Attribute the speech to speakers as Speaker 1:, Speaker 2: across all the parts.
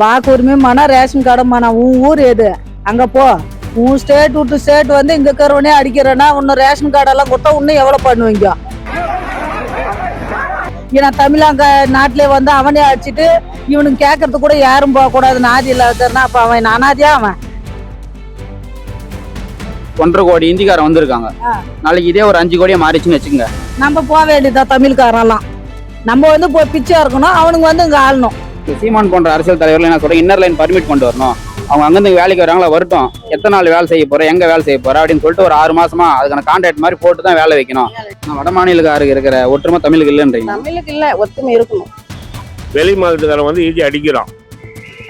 Speaker 1: வாக்குரிமை மன ரேஷன் கார்டுமாண்ணா. உன் ஊர் எது? அங்க போ. உன் ஸ்டேட் விட்டு ஸ்டேட் வந்து இங்க இருக்கிறவனே அடிக்கிறேன்னா இன்னும் ரேஷன் கார்டெல்லாம் கொடுத்தா இன்னும் எவ்வளவு பண்ணுவீங்க? ஏன்னா தமிழாங்க நாட்டிலே வந்து அவனே அடிச்சுட்டு இவனுக்கு கேட்கறது கூட யாரும் போக கூடாது. நாதி இல்லாதன்னா அப்ப அவன் அனாதியா அவன்
Speaker 2: 1.5 கோடி இந்திக்காரன் வந்திருக்காங்க. நாளைக்கு இதே ஒரு 5 கோடியா மாறிச்சுன்னு வச்சுக்கோங்க.
Speaker 1: நம்ம போக வேண்டியதா தமிழ்காரெல்லாம். நம்ம வந்து போய் பிச்சை இருக்கணும், அவனுங்க வந்து இங்க ஆளணும்.
Speaker 2: சீமான் போன்ற அரசியல் தலைவர்கள் என்ன சொல்றேன், இன்னர் லைன் பர்மிட் கொண்டு வரணும். அவங்க அங்கிருந்து வேலைக்கு வராங்களா, வரட்டும், எத்தனை நாள் வேலை செய்ய போற, எங்க வேலை செய்ய போற அப்படின்னு சொல்லிட்டு ஒரு 6 மாசமா அதுக்கான கான்ட்ராக்ட் மாதிரி போட்டு தான் வேலை வைக்கணும். வட மாநிலக்காரருக்கு இருக்கிற ஒற்றுமை தமிழுக்கு இல்லைன்றீங்க.
Speaker 1: தமிழுக்கு இல்ல, ஒத்துமை இருக்கணும்.
Speaker 3: வெளி மாநிலத்துக்காரன் வந்து ஈஸி அடிக்கிறான்.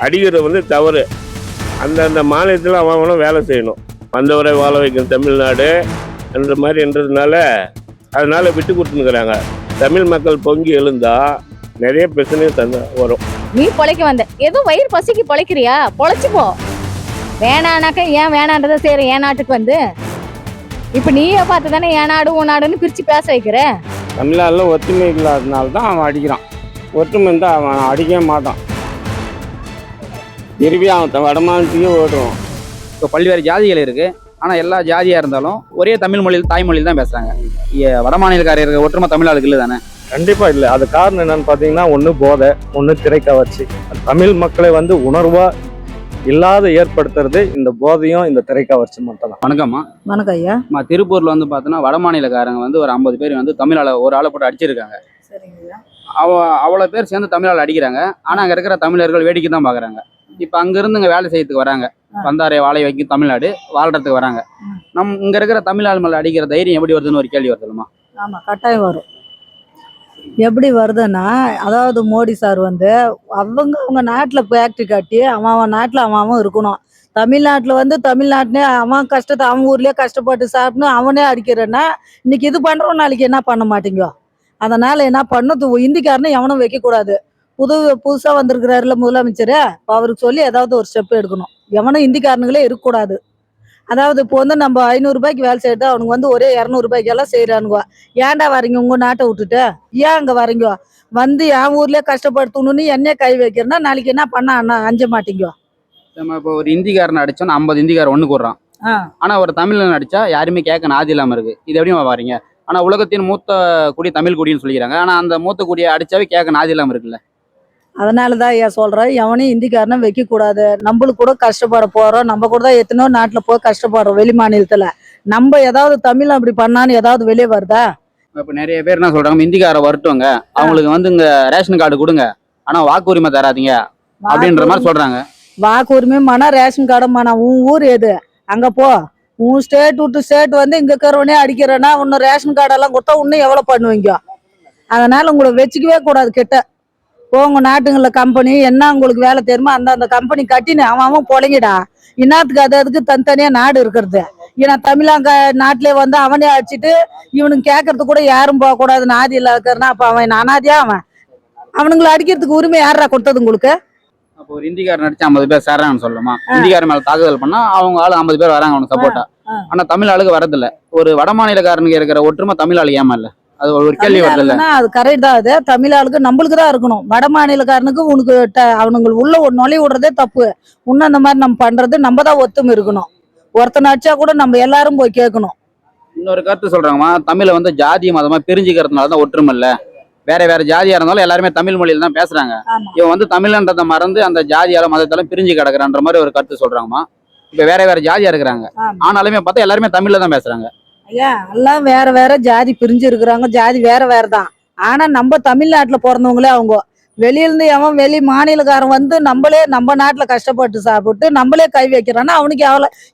Speaker 3: அடிக்கிறது வந்து தவறு. அந்தந்த மாநிலத்தில் அவனும் வேலை செய்யணும். வந்தவரை வாழ வைக்கணும் தமிழ்நாடு என்ற மாதிரி என்றதுனால அதனால விட்டு கொடுத்துருக்குறாங்க. தமிழ் மக்கள் பொங்கி எழுந்தா நிறைய பிரச்சனையும் வரும்.
Speaker 4: நீ பொழைக்க வந்த ஏதோ வயிறு பசிக்கு பொழைக்கிறியா, பொழைச்சு போ. வேணானாக்க ஏன் வேணான்றதை சரி, என் நாட்டுக்கு வந்து இப்ப நீயே பார்த்து தானே என் நாடு உன் நாடுன்னு பிரிச்சு பேச வைக்கிற.
Speaker 5: தமிழ்நாடுல ஒற்றுமை இல்லாதனால தான் அவன் அடிக்கிறான். ஒற்றுமை இருந்தால் அவன் அடிக்கவே மாட்டான். திருப்பி அவன் வடமாநிலத்துக்கே ஓடுவான்.
Speaker 2: இப்போ பல்வேறு ஜாதிகள் இருக்கு, ஆனா எல்லா ஜாதியா இருந்தாலும் ஒரே தமிழ் மொழியில் தாய்மொழியில் தான் பேசுறாங்க. வட மாநிலக்காரர் இருக்கிற ஒற்றுமை தமிழ்நாடுக்கு இல்லை தானே?
Speaker 6: கண்டிப்பா இல்லை. அது காரணம் என்னன்னு பார்த்தீங்கன்னா, ஒன்று போதை, ஒன்று திரைக்கவர்ச்சி. தமிழ் மக்களை வந்து உணர்வா இல்லாத ஏற்படுத்துறது இந்த போதையும் இந்த திரைக்கவர்ச்சி மட்டும் தான்.
Speaker 2: வணக்கம்மா.
Speaker 1: வணக்கம் ஐயா.
Speaker 2: திருப்பூர்ல வந்து பார்த்தோன்னா வட மாநிலக்காரங்க வந்து ஒரு 50 பேர் வந்து தமிழால ஒரு ஆளை போட்டு அடிச்சிருக்காங்க. அவ்வளோ பேர் சேர்ந்து தமிழால் அடிக்கிறாங்க. ஆனால் அங்கே இருக்கிற தமிழர்கள் வேடிக்கை தான் பார்க்குறாங்க. இப்போ அங்கேருந்து இங்கே வேலை செய்யறதுக்கு வராங்க. வந்தாரை வாழை வைக்கும் தமிழ்நாடு வாழ்றதுக்கு வராங்க. இங்கே இருக்கிற தமிழ் மேலே அடிக்கிற தைரியம் எப்படி வருதுன்னு ஒரு கேள்வி வருதுமா?
Speaker 1: ஆமாம், கட்டாயம் வரும். எப்படி வருதுன்னா, அதாவது மோடி சார் வந்து அவங்க நாட்டில் ஃபேக்ட்ரி கட்டி அவன் நாட்டில் அவன் இருக்கணும். தமிழ்நாட்டில் வந்து தமிழ்நாட்டினே அவன் கஷ்டத்தை அவன் ஊர்லேயே கஷ்டப்பட்டு சாப்பிட்ணும் அவனே அடிக்கிறேன்னா இன்னைக்கு இது பண்ணுறோம், நாளைக்கு என்ன பண்ண மாட்டீங்க. அதனால் என்ன பண்ணும், இந்திக்காரனை எவனும் வைக்கக்கூடாது. புதுசாக வந்திருக்கிறாருல முதலமைச்சர், அவருக்கு சொல்லி ஏதாவது ஒரு ஸ்டெப் எடுக்கணும். எவனும் இந்திக்காரனுங்களே இருக்கக்கூடாது. அதாவது இப்போ வந்து நம்ம 500 ரூபாய்க்கு வேலை செய்யறது அவனுக்கு வந்து ஒரே 200 ரூபாய்க்கெல்லாம் செய்கிறானுங்க. ஏன்டா வரீங்க உங்கள் நாட்டை விட்டுட்டு? ஏன் அங்கே வரீங்க? வந்து என் ஊர்லேயே கஷ்டப்படுத்தணும்னு என்னையே கை வைக்கிறேன்னா நாளைக்கு என்ன பண்ண அஞ்ச மாட்டீங்க.
Speaker 2: நம்ம இப்போ ஒரு இந்திக்காரன் அடிச்சோன்னா 50 இந்திக்காரன் ஒன்று கூடுறான். ஆனால் ஒரு தமிழன் அடிச்சா யாருமே கேட்க நாதி இல்லாமல் இருக்கு. இது எப்படியும் வரீங்க? ஆனால் உலகத்தின் மூத்த குடி தமிழ் குடின்னு சொல்லிக்கிறாங்க. ஆனால் அந்த மூத்த குடியை அடிச்சாவே கேட்க நாதி இல்லாமல் இருக்குல்ல.
Speaker 1: அதனால தான் ஐயா சொல்கிறேன், எவனையும் இந்திக்காரனை வைக்கக்கூடாது. நம்மளுக்கு கூட கஷ்டப்பட போகிறோம். நம்ம கூட தான் எத்தனையோ நாட்டில் போய் கஷ்டப்படுறோம் வெளி மாநிலத்தில். நம்ம ஏதாவது தமிழ் அப்படி பண்ணான்னு ஏதாவது வெளியே வருதா?
Speaker 2: இப்போ நிறைய பேர் என்ன சொல்கிறாங்க, இந்திக்கார வரட்டுங்க, அவங்களுக்கு வந்து இங்கே ரேஷன் கார்டு கொடுங்க, ஆனால் வாக்குரிமை தராதீங்க அப்படின்ற மாதிரி சொல்கிறாங்க.
Speaker 1: வாக்குரிமை மன ரேஷன் கார்டுமாண்ணா. உன் ஊர் எது? அங்கே போ. உன் ஸ்டேட் விட்டு ஸ்டேட் வந்து இங்கே இருக்கிறவனே அடிக்கிறேன்னா இன்னும் ரேஷன் கார்டெல்லாம் கொடுத்தா இன்னும் எவ்வளோ பண்ணுவீங்க? அதனால் உங்களை வச்சுக்கவே கூடாது கிட்ட. போங்க நாட்டுங்களில் கம்பெனி என்ன உங்களுக்கு வேலை தெரியுமா அந்த கம்பெனி கட்டினு அவன் பொழைங்கடா. இன்னாத்துக்கு அதுக்கு தனித்தனியாக நாடு இருக்கிறது. ஏன்னா தமிழாங்க நாட்டிலே வந்து அவனே அடிச்சுட்டு இவனுக்கு கேட்கறது கூட யாரும் போகக்கூடாது. நாதி இல்லாதன்னா அப்போ அவன் அனாதியா அவனுங்களை அடிக்கிறதுக்கு உரிமை யாரா கொடுத்தது உங்களுக்கு?
Speaker 2: அப்போ ஒரு இந்திக்காரன் அடிச்சு 50 பேர் சேராங்கன்னு சொல்லலாமா? இந்திக்காரன் மேல தாக்குதல் பண்ணா அவங்க ஆளு 50 பேர் வராங்க அவனுக்கு சப்போர்ட்டா. ஆனா தமிழ் ஆளுக்கு வரதில்ல. ஒரு வட மாநிலக்காரனுக்கு இருக்கிற ஒற்றுமை தமிழ் ஆளு ஏமா இல்ல? அது ஒரு கேள்வி வருது.
Speaker 1: அது கரெக்ட் தான். அது தமிழ் ஆளுக்கு நம்மளுக்கு தான் இருக்கணும். வட மாநிலக்காரனுக்கு உனக்கு அவனுங்க உள்ள ஒரு நுழைய விடுறதே தப்பு. இன்னும் அந்த மாதிரி நம்ம பண்றது நம்ம தான் ஒத்துமை இருக்கணும். ஒருத்தனை அடிச்சா கூட நம்ம எல்லாரும் போய் கேட்கணும்.
Speaker 2: இன்னொரு கருத்து சொல்றாங்கம்மா, தமிழை வந்து ஜாதி மதமா பிரிஞ்சுக்கிறதுனாலதான் ஒற்றுமை இல்ல. வேற வேற ஜாதியா இருந்தாலும் எல்லாருமே தமிழ் மொழியில தான் பேசுறாங்க. இவன் வந்து தமிழ்ன்றதை மறந்து அந்த ஜாதியால மதத்தாலும் பிரிஞ்சு கிடக்குறான்ற மாதிரி ஒரு கருத்து சொல்றாங்கம்மா. இப்ப வேற வேற ஜாதியா இருக்கிறாங்க, ஆனாலுமே பார்த்தா எல்லாருமே தமிழ்ல தான் பேசுறாங்க.
Speaker 1: ஐயா, எல்லாம் வேற வேற ஜாதி பிரிஞ்சு இருக்கிறாங்க. ஜாதி வேற வேற தான். ஆனா நம்ம தமிழ்நாட்டுல பிறந்தவங்களே அவங்க வெளியிருந்து அவன் வெளி மாநிலக்காரன் வந்து நம்ம நாட்டுல கஷ்டப்பட்டு சாப்பிட்டு நம்மளே கை வைக்கிறான்னா அவனுக்கு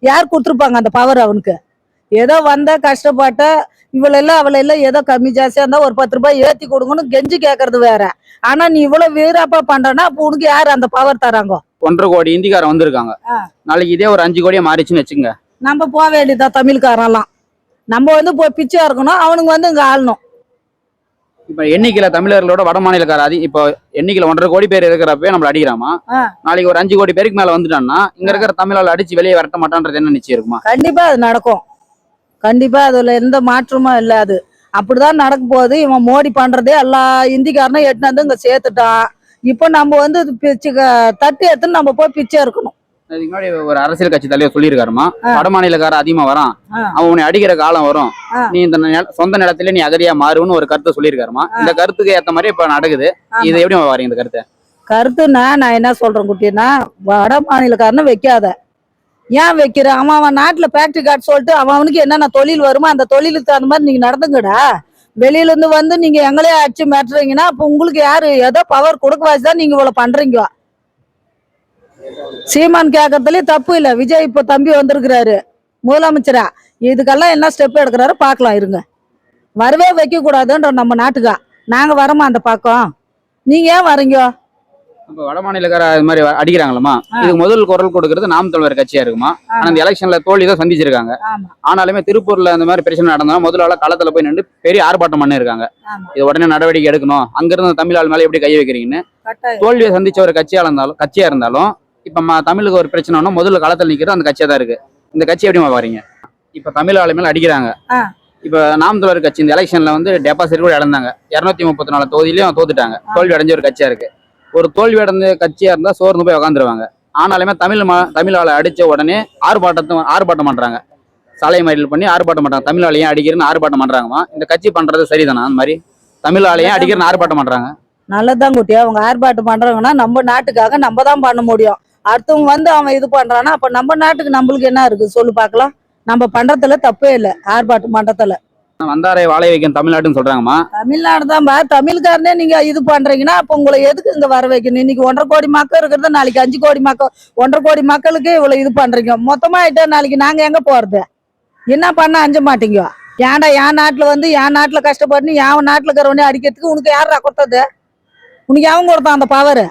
Speaker 1: யார் கொடுத்துருப்பாங்க அந்த பவர்? அவனுக்கு ஏதோ வந்த கஷ்டப்பட்ட இவளெல்லாம் அவளெல்லாம் ஏதோ கம்மி ஜாஸ்தியா இருந்தா ஒரு 10 ரூபாய் ஏத்தி கொடுங்கன்னு கெஞ்சி கேட்கறது வேற. ஆனா நீ இவ்வளவு வீராப்பா பண்றனா அப்ப உனக்கு யாரு அந்த பவர் தராங்க?
Speaker 2: 1.5 கோடி இந்திக்காரன் வந்திருக்காங்க. நாளைக்கு இதே ஒரு 5 கோடியா மாறிச்சுன்னு வச்சுங்க.
Speaker 1: நம்ம போக வேண்டியதா தமிழ்காரெல்லாம். நம்ம வந்து போய் பிச்சை இருக்கணும், அவனுங்க வந்து இங்க ஆளணும்.
Speaker 2: இப்ப எண்ணிக்கையில தமிழர்களோட வட மாநிலக்கார இப்போ எண்ணிக்கையில 1.5 கோடி பேர் இருக்கிறப்பவே நம்மள அடிக்கிறாமா? நாளைக்கு ஒரு 5 கோடி பேருக்கு மேல வந்துட்டான்னா இங்க இருக்கிற தமிழால் அடிச்சு வெளியே வரட்ட மாட்டான்றது என்ன நிச்சயம் இருக்குமா?
Speaker 1: கண்டிப்பா அது நடக்கும். கண்டிப்பா அதுல எந்த மாற்றமும் இல்லை. அது அப்படிதான் நடக்க போகுது. இவன் மோடி பண்றதே எல்லா இந்திக்காரனும் எட்டுன்னு வந்து இங்க சேர்த்துட்டான். இப்போ நம்ம வந்து பிச்சு தட்டு எடுத்துன்னு நம்ம போய் பிச்சை இருக்கணும்.
Speaker 2: அதுக்கு முன்னாடி ஒரு அரசியல் கட்சி தலைவர் சொல்லியிருக்காருமா,
Speaker 1: ஆ.
Speaker 2: வட மாநிலக்காரன் அதிகமா வரான்,
Speaker 1: ஆ.
Speaker 2: அவன் உன்னை அடிக்கிற காலம் வரும்,
Speaker 1: ஆ.
Speaker 2: நீ இந்த சொந்த நிலத்திலே நீ அகதியா மாறுன்னு ஒரு கருத்தை சொல்லியிருக்காருமா. இந்த கருத்துக்கு ஏத்த மாதிரி இப்ப நடக்குது. இது எப்படி வரீங்க இந்த கருத்தை?
Speaker 1: கருத்துன்னா நான் என்ன சொல்றேன் குட்டின்னா, வட மாநிலக்காரன்னு வைக்காத. ஏன் வைக்கிற? அவன் நாட்டுல ஃபேக்டரி கார்டு சொல்லிட்டு அவனுக்கு என்னென்ன தொழில் வருமோ அந்த தொழிலுக்கு தகுந்த மாதிரி நீங்க நடந்துங்கடா. வெளியில இருந்து வந்து நீங்க எங்களே அடிச்சு மாட்டுறீங்கன்னா அப்ப உங்களுக்கு யாரு ஏதோ பவர் கொடுக்க வச்சுதான் நீங்க இவ்வளவு பண்றீங்க. சீமான் கேட்கறதுலயே தப்பு இல்ல. விஜய் இப்ப தம்பி வந்திருக்கிறாரு முதலமைச்சரா, இதுக்கெல்லாம் என்ன ஸ்டெப் எடுக்கிறாரு பாக்கலாம் இருங்க. வரவே வைக்க கூடாதுன்ற நம்ம நாட்டுக்கா. நாங்க வரமா அந்த பக்கம், நீங்க ஏன் வரீங்க?
Speaker 2: இப்ப வட மாநிலக்கார இது மாதிரி அடிக்கிறாங்களா, இதுக்கு முதல் குரல் கொடுக்கறது நாம் தமிழர் கட்சியா இருக்குமா. ஆனா இந்த எலெக்ஷன்ல தோல்வி தான் சந்திச்சிருக்காங்க. ஆனாலுமே திருப்பூர்ல அந்த மாதிரி பிரச்சனை நடந்தா முதல்ல களத்துல போய் நின்று பெரிய ஆர்ப்பாட்டம் பண்ணி இருக்காங்க. இது உடனே நடவடிக்கை எடுக்கணும், அங்கிருந்து தமிழ் ஆள் மேல எப்படி கை வைக்கிறீங்கன்னு. தோல்வியை சந்திச்ச ஒரு கட்சியா இருந்தாலும் இப்ப தமிழுக்கு ஒரு பிரச்சனைனா முதல்ல களத்தில் நிக்கிறது அந்த கட்சியா தான் இருக்கு. இந்த கட்சி எப்படி வரீங்க? இப்ப தமிழ் ஆளு மேல அடிக்கிறாங்க. இப்ப நாம் தமிழர் கட்சி இந்த எலெக்ஷன்ல வந்து டெபாசிட் கூட இழந்தாங்க. 234 தொகுதியிலையும் தோத்துட்டாங்க. தோல்வி அடைஞ்ச ஒரு கட்சியா இருக்கு. ஒரு தோல்வி அடைந்த கட்சியா இருந்தா சோர்ந்து போய் உட்காந்துருவாங்க. ஆனாலுமே தமிழ் ஆளை அடிச்ச உடனே ஆர்ப்பாட்டம் பண்றாங்க. சாலை மறியல் பண்ணி ஆர்ப்பாட்டம் பண்றாங்க. தமிழ் ஆளையும் அடிக்கிறேன்னு ஆர்ப்பாட்டம் பண்றாங்கம்மா. இந்த கட்சி பண்றது சரிதானா? அந்த மாதிரி தமிழ் ஆளையும் அடிக்கிறேன்னு ஆர்ப்பாட்டம் பண்றாங்க.
Speaker 1: நல்லதான் குட்டியா, அவங்க ஆர்ப்பாட்டம் பண்றாங்கன்னா நம்ம நாட்டுக்காக நம்ம தான் பண்ண முடியும். அடுத்தவங்க வந்து அவன் இது பண்றான்னா அப்ப நம்ம நாட்டுக்கு நம்மளுக்கு என்ன இருக்கு சொல்லு பார்க்கலாம். நம்ம பண்றதுல தப்பே இல்லை ஆர்ப்பாட்டம் பண்றதுல.
Speaker 2: வந்தாரை வாழை வைக்கணும் தமிழ்நாட்டுன்னு சொல்றாங்கம்மா.
Speaker 1: தமிழ்நாடு தான் தமிழ்காரனே நீங்க இது பண்றீங்கன்னா அப்ப உங்களை எதுக்கு இங்க வர வைக்கணும்? இன்னைக்கு 1.5 கோடி மக்கள் இருக்கிறது, நாளைக்கு 5 கோடி மக்கள், 1.5 கோடி மக்களுக்கு இவ்வளவு இது பண்றீங்க. மொத்தமா ஆயிட்டா நாளைக்கு நாங்க எங்க போறது? என்ன பண்ண அஞ்ச மாட்டீங்க? ஏன்டா என் நாட்டுல வந்து என் நாட்டுல கஷ்டப்பட்டு என் நாட்டுல இருக்கிறவனே அடிக்கிறதுக்கு உனக்கு யாரா கொடுத்தது? உனக்கு எவன் கொடுத்தான் அந்த பவர்?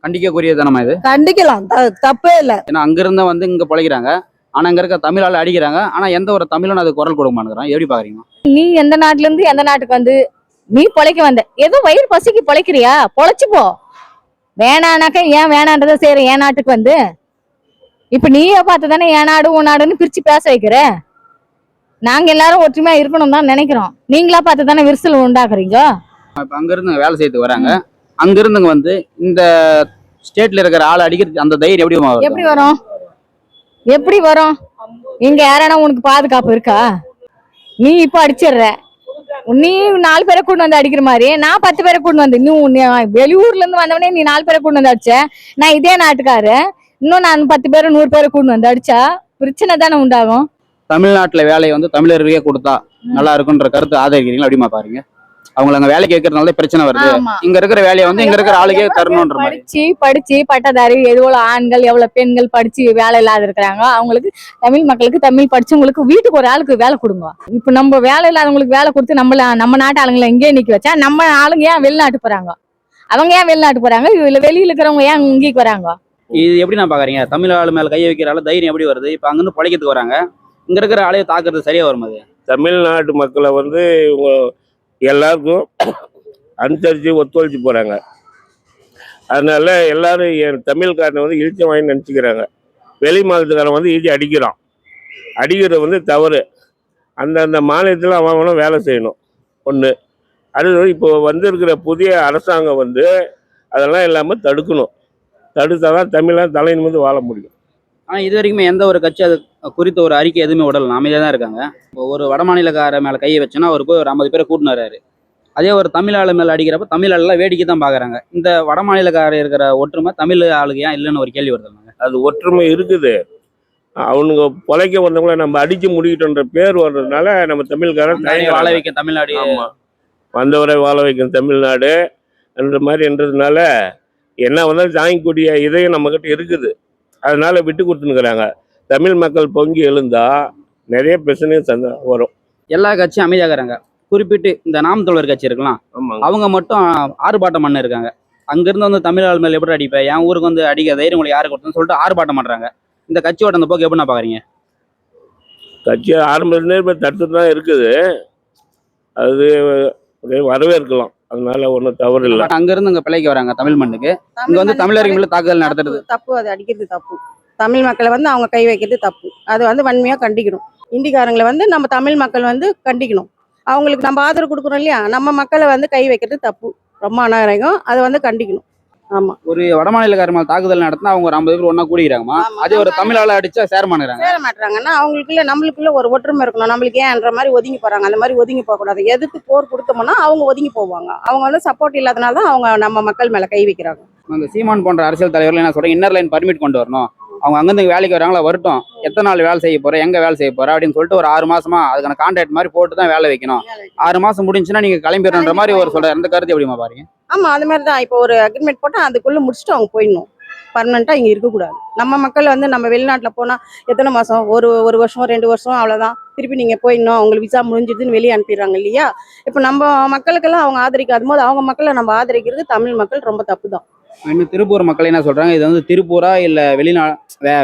Speaker 2: கண்டிக்கக்கூடியதானமா இது?
Speaker 1: கண்டிக்கலாம், தப்பே இல்லை.
Speaker 2: ஏன்னா அங்க இருந்தா வந்து இங்க பிழைக்கிறாங்க. ஆனா இங்க இருக்க தமிழ் ஆள் அடிக்கிறாங்க. ஆனா எந்த ஒரு தமிழனும் அது குரல் கொடுக்க மாட்டேங்கிறான். எப்படி பாக்குறீங்க?
Speaker 4: நீ எந்த நாட்டுல இருந்து எந்த நாட்டுக்கு வந்து நீ பொழைக்க வந்த, ஏதோ வயிறு பசிக்கு பொழைக்கிறியா, பொழைச்சு போ. வேணானாக்கா ஏன் வேணான்றதை செய்யற என் நாட்டுக்கு வந்து. இப்ப நீயே பார்த்து தானே என் நாடு உன் நாடுன்னு பிரிச்சு பேச வைக்கிற. நாங்க எல்லாரும் ஒற்றுமையா இருக்கணும் தான் நினைக்கிறோம். நீங்களா பார்த்து தானே விரிசல் உண்டாக்குறீங்க.
Speaker 2: இப்ப அங்க இருந்து வேலை செய்யறதுக்கு வராங்க. அங்க இருந்துங்க வந்து இந்த ஸ்டேட்ல இருக்கிற ஆள் அடிக்கிறது அந்த தைரியம் எப்படி
Speaker 4: வரும்? எப்படி வரும்? இங்க யாரானா உனக்கு பாதுகாப்பு இருக்கா? நீ இப்ப அடிச்சிடுற. நீ 4 பேரை கூட்டு வந்து அடிக்கிற மாதிரி நான் 10 பேரை கூட்டு வந்து, இன்னும் வெளியூர்ல இருந்து வந்தவனே நீ 4 பேரை கூட்டு வந்து அடிச்ச. நான் இதே நாட்டுக்காரு, இன்னும் நான் 10 பேரை 100 பேரை கூட்டு வந்து அடிச்சா பிரச்சனை தானே உண்டாகும்.
Speaker 2: தமிழ்நாட்டுல வேலையை வந்து தமிழர்களுக்கே கொடுத்தா நல்லா இருக்குன்ற கருத்து ஆதரிக்கிறீங்களா? அப்படிமா பாருங்க. அவங்களை அங்க வேலைக்கு வைக்கிறதுனால பிரச்சனை வருது. இங்க இருக்கிற வேலையை வந்து இங்க இருக்கிற ஆளுக்கே தரணும்ன்ற மாதிரி.
Speaker 4: படிச்சு பட்டதாரி எவ்வளவு ஆண்கள் எவ்வளவு பெண்கள் படிச்சு வேலை இல்லாத இருக்கிறாங்க. அவங்களுக்கு தமிழ் மக்களுக்கு தமிழ் படிச்சவங்களுக்கு வீட்டுக்கு ஒரு ஆளுக்கு வேலை கொடுங்க. இப்ப நம்ம வேலை இல்லாதவங்களுக்கு வேலை கொடுத்து நம்ம நாட்டு ஆளுங்களை இங்கே நிக்க வச்சா நம்ம ஆளுங்க ஏன் வெளிநாட்டு போறாங்க? அவங்க ஏன் வெளிநாட்டு போறாங்க? வெளியில இருக்கிறவங்க ஏன் இங்கேக்கு வராங்க?
Speaker 2: இது எப்படி நான் பாக்குறீங்க? தமிழ் ஆளு மேல கை வைக்கிற ஆளு தைரியம் எப்படி வருது? இப்ப அங்கிருந்து பழைக்கிறதுக்கு வராங்க. இங்க இருக்கிற ஆளையை தாக்குறது சரியா வரும்? அது
Speaker 3: தமிழ்நாட்டு மக்களை வந்து எல்லாருக்கும் அனுசரித்து ஒத்துழைச்சி போகிறாங்க. அதனால எல்லாரும் என் தமிழ்காரனை வந்து இழிச்சம் வாங்கி நினச்சிக்கிறாங்க. வெளி மாநிலத்துக்காரன் வந்து ஈஸி அடிக்கிறான். அடிக்கிறது வந்து தவறு. அந்தந்த மாநிலத்தில் அவனும் வேலை செய்யணும் ஒன்று. அது இப்போ வந்திருக்கிற புதிய அரசாங்கம் வந்து அதெல்லாம் இல்லாமல் தடுக்கணும். தடுத்தால் தான் தமிழாக தலை நிமிர்ந்து வாழ முடியும்.
Speaker 2: ஆனால் இது வரைக்குமே எந்த ஒரு கட்சி அது குறித்த ஒரு அறிக்கை எதுவுமே விடலாம். அமைதியாக தான் இருக்காங்க. ஒரு வட மாநிலக்கார மேலே கையை வச்சோன்னா அவர் போய் ஒரு 50 பேரை கூட்டினாரு. அதே ஒரு தமிழ் ஆளு மேலே அடிக்கிறப்ப தமிழ் ஆளெல்லாம் வேடிக்கை தான் பார்க்குறாங்க. இந்த வட மாநிலக்கார இருக்கிற ஒற்றுமை தமிழ் ஆளுக்கு ஏன் இல்லைன்னு ஒரு கேள்வி வருதுங்க.
Speaker 3: அது ஒற்றுமை இருக்குது. அவனுங்க பொழைக்க வந்தவங்கள நம்ம அடிச்சு முடிக்கிட்டோன்ற பேர் வர்றதுனால நம்ம தமிழ்காரன்
Speaker 2: வாழ வைக்க தமிழ்நாடு,
Speaker 3: வந்தவரை வாழ வைக்கும் தமிழ்நாடு என்ற மாதிரின்றதுனால என்ன வந்தாலும் தாங்கக்கூடிய இதயம் நம்மக்கிட்ட இருக்குது. அதனால விட்டு கொடுத்துனுக்குறாங்க. தமிழ் மக்கள் பொங்கி எழுந்தா நிறைய பிரச்சனையும் வரும்.
Speaker 2: எல்லா கட்சியும் அமைதியாகிறாங்க. குறிப்பிட்டு இந்த நாம் தமிழர் கட்சி இருக்கலாம், அவங்க மட்டும் ஆர்ப்பாட்டம் பண்ண இருக்காங்க. அங்கிருந்து வந்து தமிழ் ஆள் மேல எப்படி அடிப்பேன், என் ஊருக்கு வந்து அடிக்க தைரியம் உங்களுக்கு யாரு கொடுத்தோன்னு சொல்லிட்டு ஆர்ப்பாட்டம் பண்றாங்க. இந்த கட்சியோட அந்த போக்கு எப்படி பாக்குறீங்க?
Speaker 3: கட்சி ஆரம்பத்திலே இப்போ தடுத்துட்டு தான் இருக்குது. அது வரவேற்கலாம். அதனால ஒன்றும் தவறு இல்லை.
Speaker 2: அங்கிருந்து இங்க பிள்ளைக்கு வராங்க தமிழ் மண்ணுக்கு. இங்க வந்து தமிழர்கள் மேல தாக்குதல் நடத்துறது
Speaker 7: தப்பு. அது அடிக்கிறது தப்பு. தமிழ் மக்களை வந்து அவங்க கை வைக்கிறது தப்பு. அது வந்து வன்மையா கண்டிக்கணும். இந்திக்காரங்களை வந்து நம்ம தமிழ் மக்கள் வந்து கண்டிக்கணும். அவங்களுக்கு நம்ம ஆதரவு கொடுக்குறோம் இல்லையா, நம்ம மக்களை வந்து கை வைக்கிறது தப்பு. ரொம்ப அநாகரிகம். அதை வந்து கண்டிக்கணும். ஆமா.
Speaker 2: ஒரு வடமாநிலக்காரர் மேல தாக்குதல் நடத்தினா அவங்க ஒரு 50 பேர் ஒண்ணா கூடிக்கிறாங்கம்மா.
Speaker 7: ஆமா.
Speaker 2: அதே ஒரு தமிழ் ஆளை அடிச்சா சேர மாட்டேங்கிறாங்க.
Speaker 7: சேர மாட்டாங்கன்னா அவங்களுக்குள்ள நம்மளுக்குள்ள ஒரு ஒற்றுமை இருக்கணும். நம்மளுக்கு ஏன்ற மாதிரி ஒதுங்கி போறாங்க. அந்த மாதிரி ஒதுங்கி போக கூடாது. எதிர்த்து போர் கொடுத்தோம்னா அவங்க ஒதுங்கி போவாங்க. அவங்க வந்து சப்போர்ட் இல்லாதனால தான் அவங்க நம்ம மக்கள் மேல கை வைக்கிறாங்க.
Speaker 2: அந்த சீமான் போன்ற அரசியல் தலைவர்கள் என்ன சொல்றாங்க, இன்னர் லைன் பர்மிட் கொண்டு வரணும், அவங்க அங்கிருந்து வேலைக்கு வராங்களா வரட்டும், எத்தனை நாள் வேலை செய்ய போற, எங்க வேலை செய்ய போற அப்படின்னு சொல்லிட்டு ஒரு 6 மாசமா அதுக்கான கான்ட்ராக்ட் மாதிரி போட்டு தான் வேலை வைக்கணும். 6 மாசம் முடிஞ்சுன்னா நீங்க கிளம்பிடுற மாதிரி ஒரு சொல்ற அந்த கருத்து எப்படிமா பாருங்க?
Speaker 7: ஆமா, அது மாதிரி தான். இப்போ ஒரு அக்ரிமெண்ட் போட்டா அதுக்குள்ள முடிச்சுட்டு அவங்க போயிடணும். பர்மனெண்டா இங்க இருக்கக்கூடாது. நம்ம மக்கள் வந்து நம்ம வெளிநாட்டுல போனா எத்தனை மாசம், ஒரு வருஷம் 2 வருஷம் அவ்வளவுதான். திருப்பி நீங்க போயிடணும், உங்களுக்கு விசா முடிஞ்சிதுன்னு வெளியே அனுப்பிடுறாங்க இல்லையா? இப்போ நம்ம மக்களுக்கெல்லாம் அவங்க ஆதரிக்காத போது அவங்க மக்களை நம்ம ஆதரிக்கிறது தமிழ் மக்கள் ரொம்ப தப்பு தான்.
Speaker 2: இன்னும் திருப்பூர் மக்கள் என்ன சொல்றாங்க, இது வந்து திருப்பூரா இல்ல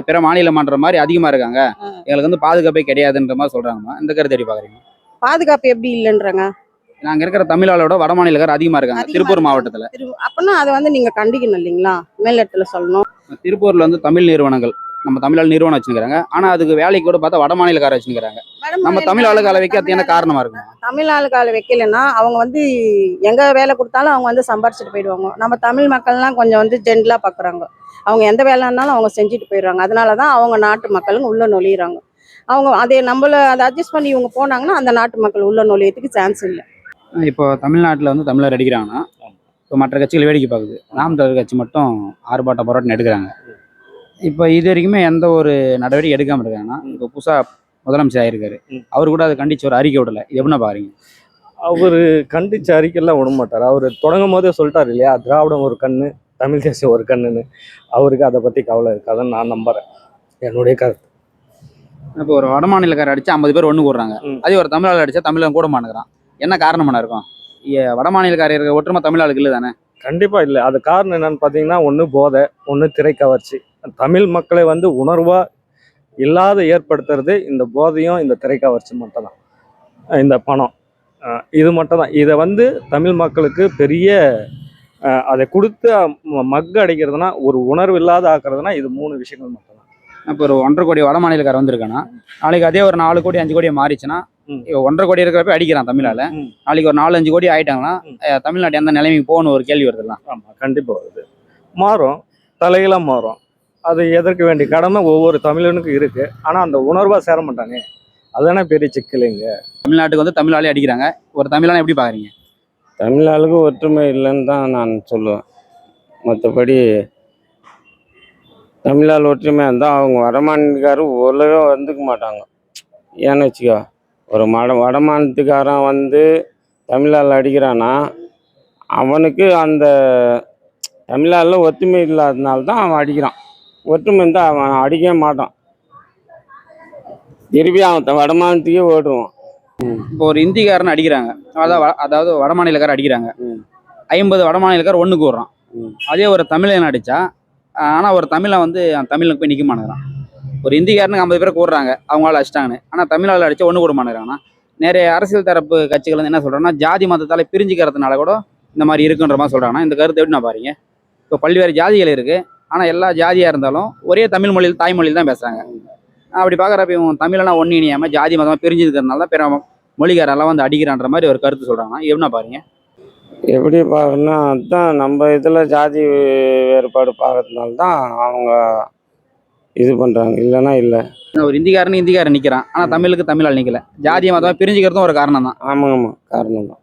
Speaker 2: பிற மாநிலமான்ற மாதிரி அதிகமா இருக்காங்க, எங்களுக்கு வந்து பாதுகாப்பே கிடையாதுன்ற மாதிரி சொல்றாங்கம்மா. இந்த கருத்து எப்படி பாக்குறீங்க?
Speaker 7: பாதுகாப்பு எப்படி இல்லைன்றாங்க?
Speaker 2: நாங்க இருக்கிற தமிழாளோட வட மாநிலக்காரர் அதிகமா இருக்காங்க திருப்பூர் மாவட்டத்துல.
Speaker 7: அப்பனா அதை வந்து நீங்க கண்டிக்கணும் இல்லைங்களா? மேலிடத்துல சொல்லணும்.
Speaker 2: திருப்பூர்ல வந்து தமிழ் நிறுவனங்கள் நம்ம தமிழால் நிறுவனம் வச்சுக்கிறாங்க. ஆனா அதுக்கு வேலைக்கு கூட பார்த்தா வட மாநிலக்கார வச்சுக்கிறாங்க. நம்ம தமிழ் ஆளுக்கால வைக்க அது என்ன காரணமா இருக்கும்?
Speaker 7: தமிழ் ஆளுக்கால வைக்கலன்னா அவங்க வந்து எங்க வேலை கொடுத்தாலும் அவங்க வந்து சம்பாரிச்சுட்டு போயிடுவாங்க. நம்ம தமிழ் மக்கள்லாம் கொஞ்சம் வந்து ஜென்டலா பாக்குறாங்க. அவங்க எந்த வேலைன்னாலும் அவங்க செஞ்சுட்டு போயிடுறாங்க. அதனாலதான் அவங்க நாட்டு மக்களும் உள்ள நுழையிறாங்க. அவங்க அதை அதை அட்ஜஸ்ட் பண்ணி இவங்க போனாங்கன்னா அந்த நாட்டு மக்கள் உள்ள நுழையத்துக்கு சான்ஸ் இல்லை.
Speaker 2: இப்போ தமிழ்நாட்டில் வந்து தமிழர் அடிக்கிறாங்கன்னா இப்போ மற்ற கட்சிகள் வேடிக்கை பார்க்குது. நாம் தமிழர் கட்சி மட்டும் ஆர்ப்பாட்டம் போராட்டம் எடுக்கிறாங்க. இப்போ இது வரைக்குமே எந்த ஒரு நடவடிக்கை எடுக்காமல் இருக்காங்கன்னா, இப்போ புதுசாக முதலமைச்சர் ஆயிருக்காரு, அவர் கூட அதை கண்டிச்சு ஒரு அறிக்கை விடலை. இது எப்படின்னா பாருங்க?
Speaker 6: அவர் கண்டிச்ச அறிக்கையெல்லாம் விட மாட்டார். அவர் தொடங்கும் போதே சொல்லிட்டார் இல்லையா, திராவிடம் ஒரு கண்ணு, தமிழ் தேசியம் ஒரு கண்ணுன்னு. அவருக்கு அதை பற்றி கவலை இருக்காதுன்னு நான் நம்புகிறேன், என்னுடைய கருத்து.
Speaker 2: இப்போ ஒரு வட மாநிலக்காரர் அடிச்சா 50 பேர் ஒன்று கூடுறாங்க. அதே ஒரு தமிழ் ஆள் அடிச்சா தமிழன் கூட மாட்டேங்கிறான். என்ன காரணமான இருக்கும்? வட மாநிலக்காரர் இருக்கிற ஒற்றுமை தமிழ் ஆளுக்கு இல்லை தானே?
Speaker 6: கண்டிப்பாக இல்லை. அது காரணம் என்னன்னு பார்த்தீங்கன்னா, ஒன்று போதை, ஒன்று திரைக்கவர்ச்சி. தமிழ் மக்களை வந்து உணர்வாக இல்லாத ஏற்படுத்துறது இந்த போதையும் இந்த திரைக்கவர்ச்சி மட்டும்தான், இந்த பணம், இது மட்டும் தான். இதை வந்து தமிழ் மக்களுக்கு பெரிய அதை கொடுத்து மக்கு அடைக்கிறதுனா, ஒரு உணர்வு இல்லாத ஆக்குறதுனா இது 3 விஷயங்கள் மட்டும்தான்.
Speaker 2: இப்போ ஒரு 1.5 கோடி வட மாநிலக்காரர் வந்திருக்கானா, நாளைக்கு அதே ஒரு 4 கோடி 5 கோடி மாறிச்சுன்னா, 1.5 கோடி இருக்கிறப்ப அடிக்கிறான் தமிழால, நாளைக்கு ஒரு 4-5 கோடி ஆயிட்டாங்கன்னா தமிழ்நாட்டு எந்த நிலைமைக்கு போகணும் ஒரு கேள்வி வருதுலாம்.
Speaker 6: ஆமாம், கண்டிப்பாக வருது. மாறும், தலையெல்லாம் மாறும். அது எதற்கு வேண்டிய கடமை ஒவ்வொரு தமிழனுக்கும் இருக்கு. ஆனால் அந்த உணர்வாக சேர மாட்டாங்க. அதுதானே பெரிய சிக்கலுங்க.
Speaker 2: தமிழ்நாட்டுக்கு வந்து தமிழாலே அடிக்கிறாங்க. ஒரு தமிழான எப்படி பாக்குறீங்க?
Speaker 5: தமிழாளுக்கு ஒற்றுமை இல்லைன்னு தான் நான் சொல்லுவேன். மற்றபடி தமிழால் ஒற்றுமையாக இருந்தால் அவங்க வடமாநிலக்காரர் உள்ளவே வந்துக்க மாட்டாங்க. ஏன்னு வச்சுக்கோ, ஒரு வடமாநிலத்துக்காரன் வந்து தமிழால் அடிக்கிறான்னா அவனுக்கு அந்த தமிழால் ஒற்றுமை இல்லாதனால தான் அவன் அடிக்கிறான். ஒற்றுமை இருந்தால் அவன் அடிக்கவே மாட்டான், திருப்பி அவன் வடமாநிலத்துக்கே ஓடுவான்.
Speaker 2: இப்போ ஒரு இந்திக்காரன் அடிக்கிறாங்க, அதாவது வட மாநிலக்காரர் அடிக்கிறாங்க, 50 வட மாநிலக்காரர் ஒன்று கூடுறான். அதே ஒரு தமிழன் அடிச்சா, ஆனால் ஒரு தமிழன் வந்து தமிழுக்கு போய் நிற்க மாட்டேங்கிறான். ஒரு இந்திக்காரனுக்கு 50 பேர் கூடுறாங்க, அவங்களால அடிச்சிட்டாங்கன்னு. ஆனால் தமிழால் அடிச்சா ஒன்று கூட மாட்டேங்கிறாங்கன்னா, நிறைய அரசியல் தரப்பு கட்சிகள் வந்து என்ன சொல்றாங்கன்னா, ஜாதி மதத்தால பிரிஞ்சுக்கிறதுனால கூட இந்த மாதிரி இருக்குன்ற மாதிரி சொல்றாங்கன்னா, இந்த கருத்து எப்படி நான் பாருங்க? இப்போ பல்வேறு ஜாதிகள் இருக்கு, ஆனால் எல்லா ஜாதியாக இருந்தாலும் ஒரே தமிழ் மொழியில் தாய்மொழியில் தான் பேசுறாங்க. அப்படி பார்க்குறப்ப இவங்க தமிழெல்லாம் ஒன்று இணையாமல் ஜாதி மதமாக பிரிஞ்சுக்கிறதுனால தான் பிற மொழிகாரெல்லாம் வந்து அடிக்கிறான்ற மாதிரி ஒரு கருத்து சொல்றாங்கன்னா, எப்படின்னா பாருங்க?
Speaker 5: எப்படி பார்க்கணும்னா, அதுதான் நம்ம இதில் ஜாதி வேறுபாடு பார்க்கறதுனால தான் அவங்க இது பண்ணுறாங்க, இல்லைன்னா இல்லை.
Speaker 2: ஒரு இந்திக்காரன் நிற்கிறான், ஆனால் தமிழுக்கு தமிழால் நிற்கல. ஜாதி மதமாக பிரிஞ்சுக்கிறதும் ஒரு காரணம் தான்.
Speaker 5: ஆமாம், காரணம் தான்.